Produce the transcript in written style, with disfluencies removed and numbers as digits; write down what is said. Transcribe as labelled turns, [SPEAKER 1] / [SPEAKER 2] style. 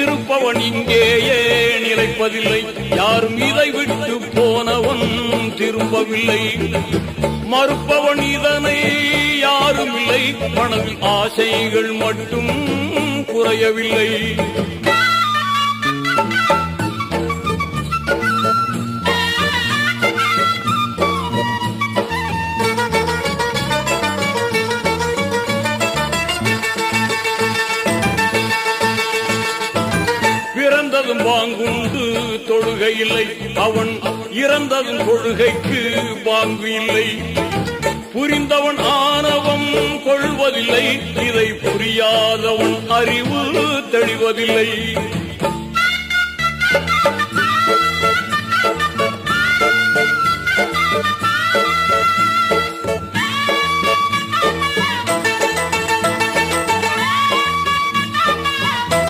[SPEAKER 1] இருப்பவன் இங்கேயே நிலைப்பதில்லை. யாரும் இதை விட்டு போனவன் திரும்பவில்லை. மறுப்பவன் இதனை யாரும் இல்லை. மனதில் ஆசைகள் மட்டும் குறையவில்லை. பிறந்ததும் பாங்குண்டு தொழுகை இல்லை. அவன் இறந்ததும் கொள்கைக்கு பாங்கு இல்லை. புரிந்தவன் ஆணவம் கொள்வதில்லை. இதை புரியாதவன் அறிவு தெளிவதில்லை.